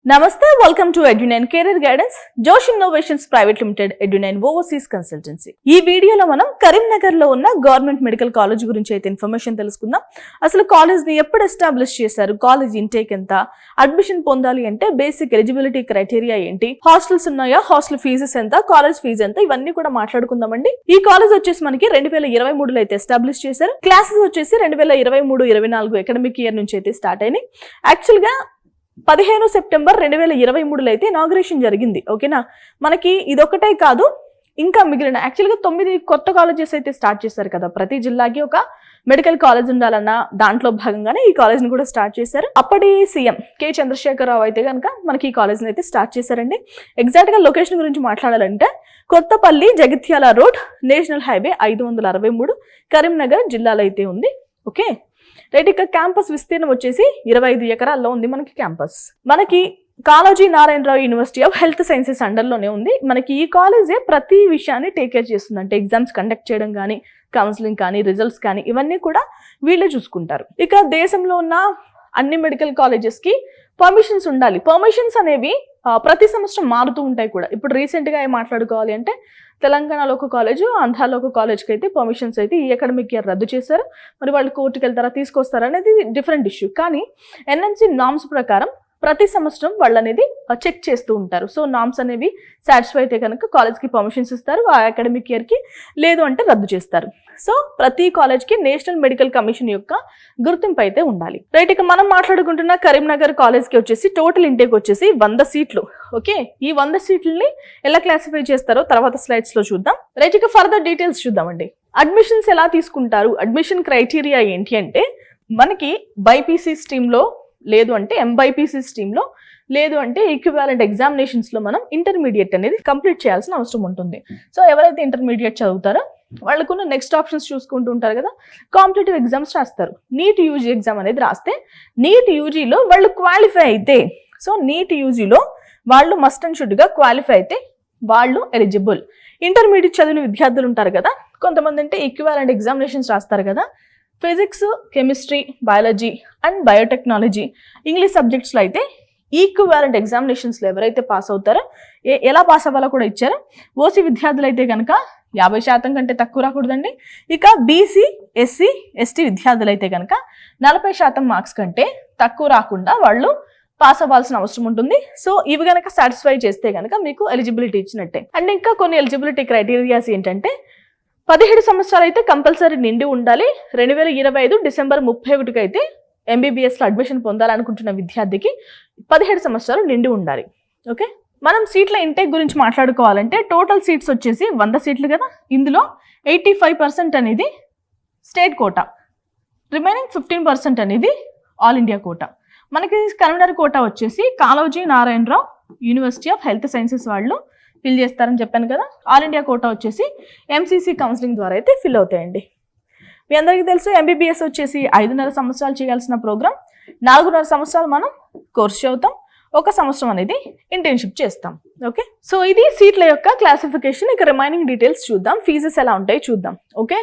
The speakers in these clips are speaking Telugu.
Namaste, welcome to Edu9 Career Guidance, Josh Innovations Private Limited, Edu9 Overseas Consultancy. ఈ వీడియోలో మనం కరీంనగర్ లో ఉన్న గవర్నమెంట్ మెడికల్ కాలేజ్ గురించి అయితే ఇన్ఫర్మేషన్ తెలుసుకుందాం. అసలు కాలేజ్ ని ఎప్పుడు ఎస్టాబ్లిష్ చేశారు, కాలేజ్ ఇంటేక్ ఎంత, అడ్మిషన్ పొందాలి అంటే బేసిక్ ఎలిజిబిలిటీ క్రైటీరియా ఏంటి, హాస్టల్స్ ఉన్నాయా, హాస్టల్ ఫీజెస్ ఎంత, కాలేజ్ ఫీజు ఎంత, ఇవన్నీ కూడా మాట్లాడుకుందామండి. ఈ కాలేజ్ వచ్చేసి మనకి 2023లో అయితే ఎస్టాబ్లిష్ చేశారు. క్లాసెస్ వచ్చేసి 2023-24 అకాడమిక్ ఇయర్ నుంచి అయితే స్టార్ట్ అయినాయి. యాక్చువల్ గా 15 సెప్టెంబర్ 2023లో అయితే ఇనాగ్రేషన్ జరిగింది. ఓకేనా, మనకి ఇదొకటే కాదు, ఇంకా మిగిలిన యాక్చువల్గా 9 కొత్త కాలేజెస్ అయితే స్టార్ట్ చేశారు కదా. ప్రతి జిల్లాకి ఒక మెడికల్ కాలేజ్ ఉండాలన్న దాంట్లో భాగంగానే ఈ కాలేజ్ ని కూడా స్టార్ట్ చేశారు. అప్పటి సీఎం కె చంద్రశేఖరరావు అయితే కనుక మనకి ఈ కాలేజ్ ని అయితే స్టార్ట్ చేశారండి. ఎగ్జాక్ట్ గా లొకేషన్ గురించి మాట్లాడాలంటే Kothapalli Jagtial road, national highway 563, Karimnagar జిల్లాలో అయితే ఉంది. ఓకే రైట్, ఇక క్యాంపస్ విస్తీర్ణం వచ్చేసి 25 ఎకరాల్లో ఉంది మనకి క్యాంపస్. మనకి Kaloji Narayana Rao university of health sciences అండర్లోనే ఉంది. మనకి ఈ కాలేజే ప్రతి విషయాన్ని టేక్ కేర్ చేస్తుంది. అంటే ఎగ్జామ్స్ కండక్ట్ చేయడం కానీ, కౌన్సిలింగ్ కానీ, రిజల్ట్స్ కానీ ఇవన్నీ కూడా వీళ్ళే చూసుకుంటారు. ఇక దేశంలో ఉన్న అన్ని మెడికల్ కాలేజెస్ కి పర్మిషన్స్ ఉండాలి. పర్మిషన్స్ అనేవి ప్రతి సంవత్సరం మారుతూ ఉంటాయి కూడా. ఇప్పుడు రీసెంట్ గా ఏం మాట్లాడుకోవాలి అంటే తెలంగాణలో ఒక కాలేజ్, ఆంధ్రాలో ఒక కాలేజ్కి అయితే పర్మిషన్స్ అయితే ఈ అకాడమిక్ ఇయర్ రద్దు చేశారు. మరి వాళ్ళు కోర్టుకి వెళ్తారా, తీసుకొస్తారా అనేది డిఫరెంట్ ఇష్యూ. కానీ ఎన్ఎంసీ నామ్స్ ప్రకారం ప్రతి సంవత్సరం వాళ్ళు అనేది చెక్ చేస్తూ ఉంటారు. సో నామ్స్ అనేవి సాటిస్ఫై అయితే కనుక కాలేజ్కి పర్మిషన్స్ ఇస్తారు, ఆ అకాడమిక్ ఇయర్కి. లేదు అంటే రద్దు చేస్తారు. సో ప్రతి కాలేజ్కి నేషనల్ మెడికల్ కమిషన్ యొక్క గుర్తింపు అయితే ఉండాలి. రైట్, ఇక మనం మాట్లాడుకుంటున్న కరీంనగర్ కాలేజ్కి వచ్చేసి టోటల్ ఇంటేక్ వచ్చేసి 100 సీట్లు. ఓకే, ఈ 100 సీట్లని ఎలా క్లాసిఫై చేస్తారో తర్వాత స్లైడ్స్ లో చూద్దాం. రైట్, ఇక ఫర్దర్ డీటెయిల్స్ చూద్దామండి. అడ్మిషన్స్ ఎలా తీసుకుంటారు, అడ్మిషన్ క్రైటీరియా ఏంటి అంటే మనకి బైపీసీ స్ట్రీమ్లో, లేదు అంటే ఎంబైపీసీ స్ట్రీమ్లో, లేదు అంటే ఈక్వివాలెంట్ ఎగ్జామినేషన్స్లో మనం ఇంటర్మీడియట్ అనేది కంప్లీట్ చేయాల్సిన అవసరం ఉంటుంది. సో ఎవరైతే ఇంటర్మీడియట్ చదువుతారో వాళ్ళకున్న నెక్స్ట్ ఆప్షన్స్ చూసుకుంటూ ఉంటారు కదా. కాంపిటేటివ్ ఎగ్జామ్స్ రాస్తారు. నీట్ యూజీ ఎగ్జామ్ అనేది రాస్తే నీట్ యూజీలో వాళ్ళు క్వాలిఫై అయితే, సో నీట్ యూజీలో వాళ్ళు మస్ట్ అండ్ షుడ్గా క్వాలిఫై అయితే వాళ్ళు ఎలిజిబుల్. ఇంటర్మీడియట్ చదివిన విద్యార్థులు ఉంటారు కదా, కొంతమంది అంటే ఈక్వివాలెంట్ ఎగ్జామినేషన్స్ రాస్తారు కదా. Physics, chemistry, biology and biotechnology, English సబ్జెక్ట్స్లో అయితే ఈక్వివాలెంట్ ఎగ్జామినేషన్స్లో ఎవరైతే పాస్ అవుతారో, ఎలా పాస్ అవ్వాలో కూడా ఇచ్చారు. ఓసీ విద్యార్థులు అయితే కనుక 50% కంటే తక్కువ రాకూడదండి. ఇక బీసీ, ఎస్సీ, ఎస్టీ విద్యార్థులు అయితే కనుక 40% మార్క్స్ కంటే తక్కువ రాకుండా వాళ్ళు పాస్ అవ్వాల్సిన అవసరం ఉంటుంది. సో ఇవి కనుక సాటిస్ఫై చేస్తే కనుక మీకు ఎలిజిబిలిటీ ఇచ్చినట్టే. అండ్ ఇంకా కొన్ని ఎలిజిబిలిటీ క్రైటీరియాస్ ఏంటంటే 17 సంవత్సరాలు అయితే కంపల్సరీ నిండి ఉండాలి. 2025 డిసెంబర్ 31కి అయితే ఎంబీబీఎస్లో అడ్మిషన్ పొందాలనుకుంటున్న విద్యార్థికి 17 సంవత్సరాలు నిండి ఉండాలి. ఓకే, మనం సీట్ల ఇంటేక్ గురించి మాట్లాడుకోవాలంటే టోటల్ సీట్స్ వచ్చేసి 100 సీట్లు కదా. ఇందులో 85% అనేది స్టేట్ కోటా, రిమైనింగ్ 15% అనేది ఆల్ ఇండియా కోటా. మనకి కరీంనగర్ కోటా వచ్చేసి Kaloji Narayana Rao university of health sciences వాళ్ళు ఫిల్ చేస్తారని చెప్పాను కదా. ఆల్ ఇండియా కోటా వచ్చేసి ఎంసీసీ కౌన్సిలింగ్ ద్వారా అయితే ఫిల్ అవుతాయండి. మీ అందరికీ తెలుసు ఎంబీబీఎస్ వచ్చేసి 5.5 సంవత్సరాలు చేయాల్సిన ప్రోగ్రామ్. 4.5 సంవత్సరాలు మనం కోర్స్ చదువుతాం, 1 సంవత్సరం అనేది ఇంటర్న్షిప్ చేస్తాం. ఓకే, సో ఇది సీట్ల యొక్క క్లాసిఫికేషన్. ఇక రిమైనింగ్ డీటెయిల్స్ చూద్దాం, ఫీజెస్ ఎలా ఉంటాయి చూద్దాం. ఓకే,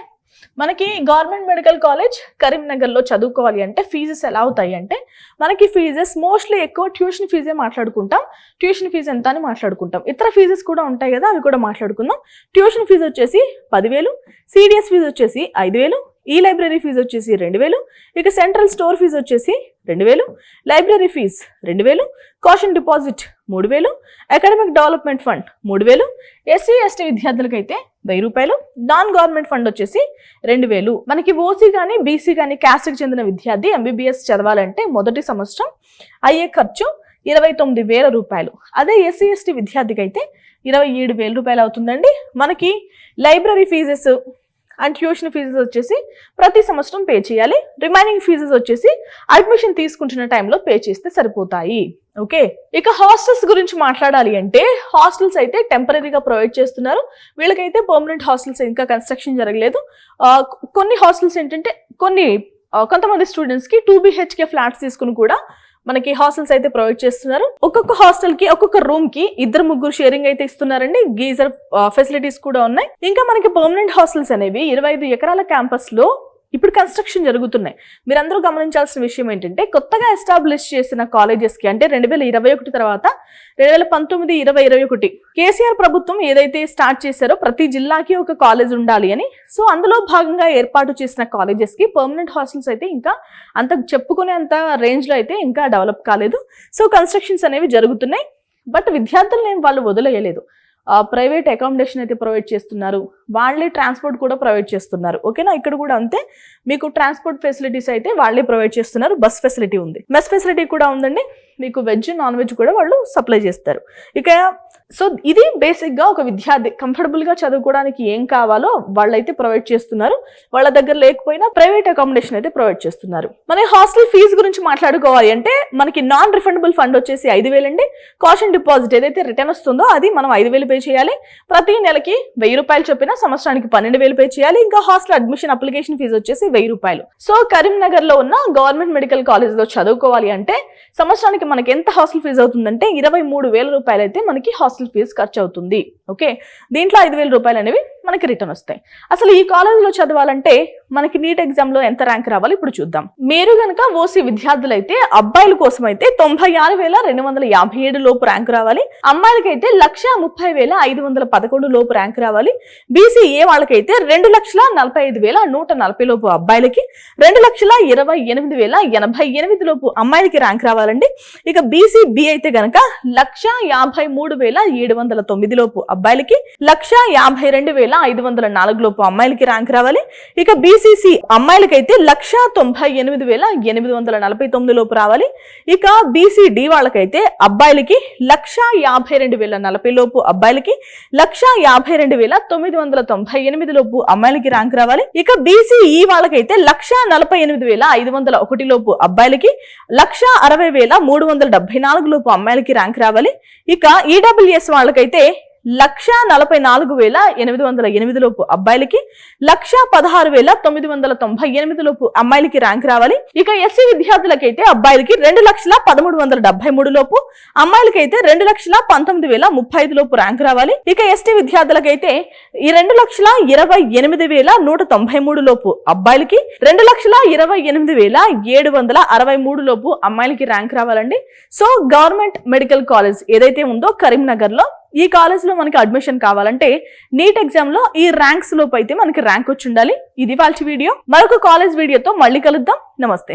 మనకి గవర్నమెంట్ మెడికల్ కాలేజ్ కరీంనగర్లో చదువుకోవాలి అంటే ఫీజెస్ ఎలా అవుతాయి అంటే మనకి ఫీజెస్ మోస్ట్లీ ఎక్కువ ట్యూషన్ ఫీజే మాట్లాడుకుంటాం. ట్యూషన్ ఫీజు ఎంత అని మాట్లాడుకుంటాం. ఇతర ఫీజెస్ కూడా ఉంటాయి కదా, అవి కూడా మాట్లాడుకుందాం. ట్యూషన్ ఫీజు వచ్చేసి 10,000, సిడిఎస్ ఫీజు వచ్చేసి 5,000, ఈ లైబ్రరీ ఫీజు వచ్చేసి 2,000, ఇక సెంట్రల్ స్టోర్ ఫీజు వచ్చేసి 2,000, library fees 2,000, caution deposit 3,000, academic development fund 3,000, SC ST విద్యార్థులకు అయితే 1,000 రూపాయలు, నాన్ గవర్నమెంట్ ఫండ్ వచ్చేసి 2,000. మనకి ఓసీ కానీ బీసీ కానీ క్యాస్ట్కి చెందిన విద్యార్థి ఎంబీబీఎస్ చదవాలంటే మొదటి సంవత్సరం అయ్యే ఖర్చు 29,000 రూపాయలు. అదే ఎస్సీ ఎస్టీ విద్యార్థికి అయితే 27,000 రూపాయలు అవుతుందండి. మనకి library fees and tuition fees వచ్చేసి ప్రతి సంవత్సరం పే చేయాలి. రిమైనింగ్ ఫీజెస్ వచ్చేసి అడ్మిషన్ తీసుకుంటున్న టైంలో పే చేస్తే సరిపోతాయి. ఓకే, ఇక హాస్టల్స్ గురించి మాట్లాడాలి అంటే హాస్టల్స్ అయితే టెంపరీగా ప్రొవైడ్ చేస్తున్నారు. వీళ్ళకైతే పర్మనెంట్ హాస్టల్స్ ఇంకా కన్స్ట్రక్షన్ జరగలేదు. కొన్ని హాస్టల్స్ ఏంటంటే కొంతమంది స్టూడెంట్స్కి 2 BHK ఫ్లాట్స్ తీసుకుని కూడా మనకి హాస్టల్స్ అయితే ప్రొవైడ్ చేస్తున్నారు. ఒక్కొక్క హాస్టల్ కి ఒక్కొక్క రూమ్ కి 2-3 షేరింగ్ అయితే ఇస్తున్నారండి. గీజర్ ఫెసిలిటీస్ కూడా ఉన్నాయి. ఇంకా మనకి పర్మనెంట్ హాస్టల్స్ అనేవి 25 ఎకరాల క్యాంపస్ లో ఇప్పుడు కన్స్ట్రక్షన్ జరుగుతున్నాయి. మీరందరూ గమనించాల్సిన విషయం ఏంటంటే కొత్తగా ఎస్టాబ్లిష్ చేసిన కాలేజెస్కి అంటే 2021 తర్వాత 2019, 2021 కేసీఆర్ ప్రభుత్వం ఏదైతే స్టార్ట్ చేశారో ప్రతి జిల్లాకి ఒక కాలేజ్ ఉండాలి అని, సో అందులో భాగంగా ఏర్పాటు చేసిన కాలేజెస్కి పర్మనెంట్ హాస్టల్స్ అయితే ఇంకా అంత చెప్పుకునేంత రేంజ్లో అయితే ఇంకా డెవలప్ కాలేదు. సో కన్స్ట్రక్షన్స్ అనేవి జరుగుతున్నాయి. బట్ విద్యార్థులను వాళ్ళు వదిలేయలేదు. ప్రైవేట్ అకామిడేషన్ అయితే ప్రొవైడ్ చేస్తున్నారు, వాళ్ళే ట్రాన్స్పోర్ట్ కూడా ప్రొవైడ్ చేస్తున్నారు. ఓకేనా, ఇక్కడ కూడా అంతే, మీకు ట్రాన్స్పోర్ట్ ఫెసిలిటీస్ అయితే వాళ్ళే ప్రొవైడ్ చేస్తున్నారు. బస్ ఫెసిలిటీ ఉంది, మెస్ ఫెసిలిటీ కూడా ఉందండి. మీకు వెజ్ నాన్ వెజ్ కూడా వాళ్ళు సప్లై చేస్తారు. ఇక సో ఇది బేసిక్గా ఒక విద్యార్థి కంఫర్టబుల్గా చదువుకోవడానికి ఏం కావాలో వాళ్ళైతే ప్రొవైడ్ చేస్తున్నారు. వాళ్ళ దగ్గర లేకపోయినా ప్రైవేట్ అకామిడేషన్ అయితే ప్రొవైడ్ చేస్తున్నారు. మన హాస్టల్ ఫీజు గురించి మాట్లాడుకోవాలి అంటే మనకి నాన్ రిఫండబుల్ ఫండ్ వచ్చేసి 5,000 అండి. కాషన్ డిపాజిట్ ఏదైతే రిటర్న్ వస్తుందో అది మనం 5,000 పే చేయాలి. ప్రతి నెలకి 1,000 రూపాయలు చొప్పున సంవత్సరానికి 12,000 పే చేయాలి. ఇంకా హాస్టల్ అడ్మిషన్ అప్లికేషన్ ఫీజు వచ్చేసి 1,000 రూపాయలు. సో కరీంనగర్ లో ఉన్న గవర్నమెంట్ మెడికల్ కాలేజ్ లో చదువుకోవాలి అంటే సంవత్సరానికి మనకి ఎంత హాస్టల్ ఫీజు అవుతుందంటే 23,000 రూపాయలు అయితే మనకి హాస్టల్ ఫీజు ఖర్చు అవుతుంది. ఓకే, దీంట్లో 5,000 రూపాయలు అనేవి మనకి రిటర్న్ వస్తాయి. అసలు ఈ కాలేజీలో చదవాలంటే మనకి నీట్ ఎగ్జామ్ లో ఎంత ర్యాంక్ రావాలి ఇప్పుడు చూద్దాం. మీరు గనక ఓసీ విద్యార్థులైతే అబ్బాయిల కోసం అయితే 96,257 లోపు ర్యాంక్ రావాలి. అమ్మాయిలకైతే 130,511 లోపు ర్యాంక్ రావాలి. బీసీఏ వాళ్ళకైతే 2,45,140 లోపు అబ్బాయిలకి, 2,28,088 లోపు అమ్మాయిలకి ర్యాంక్ రావాలండి. ఇక బీసీబీ అయితే గనక 1,53,709 లోపు అబ్బాయిలకి, 1,52,504 లోపు అమ్మాయిలకి ర్యాంక్ రావాలి. ఇక బీసీసీ అమ్మాయిలకైతే 1,98,849 లోపు రావాలి. ఇక బీసీడి వాళ్ళకైతే అబ్బాయిలకి 1,52,040 లోపు అబ్బాయిలకి, 1,52,998 లోపు అమ్మాయిలకి ర్యాంక్ రావాలి. ఇక బీసీఈ వాళ్ళకైతే 1,48,501 లోపు అబ్బాయిలకి, 1,60,374 లోపు అమ్మాయిలకి ర్యాంక్ రావాలి. ఇక ఈడబ్ల్యూఎస్ వాళ్ళకైతే 1,44,808 లోపు అబ్బాయిలకి, 1,16,998 లోపు అమ్మాయిలకి ర్యాంక్ రావాలి. ఇక ఎస్సీ విద్యార్థులకైతే అబ్బాయిలకి 2,13,73 లోపు, అమ్మాయిలకైతే 2,19,035 లోపు ర్యాంక్ రావాలి. ఇక ఎస్టీ విద్యార్థులకైతే 2,28,193 లోపు అబ్బాయిలకి, 2,28,763 లోపు అమ్మాయిలకి ర్యాంక్ రావాలండి. సో గవర్నమెంట్ మెడికల్ కాలేజ్ ఏదైతే ఉందో కరీంనగర్ లో, ఈ కాలేజ్ లో మనకి అడ్మిషన్ కావాలంటే నీట్ ఎగ్జామ్ లో ఈ ర్యాంక్స్ లోపు అయితే మనకి ర్యాంక్ వచ్చి ఉండాలి. ఇది వాళ్ళ వీడియో. మరొక కాలేజ్ వీడియోతో మళ్ళీ కలుద్దాం. నమస్తే.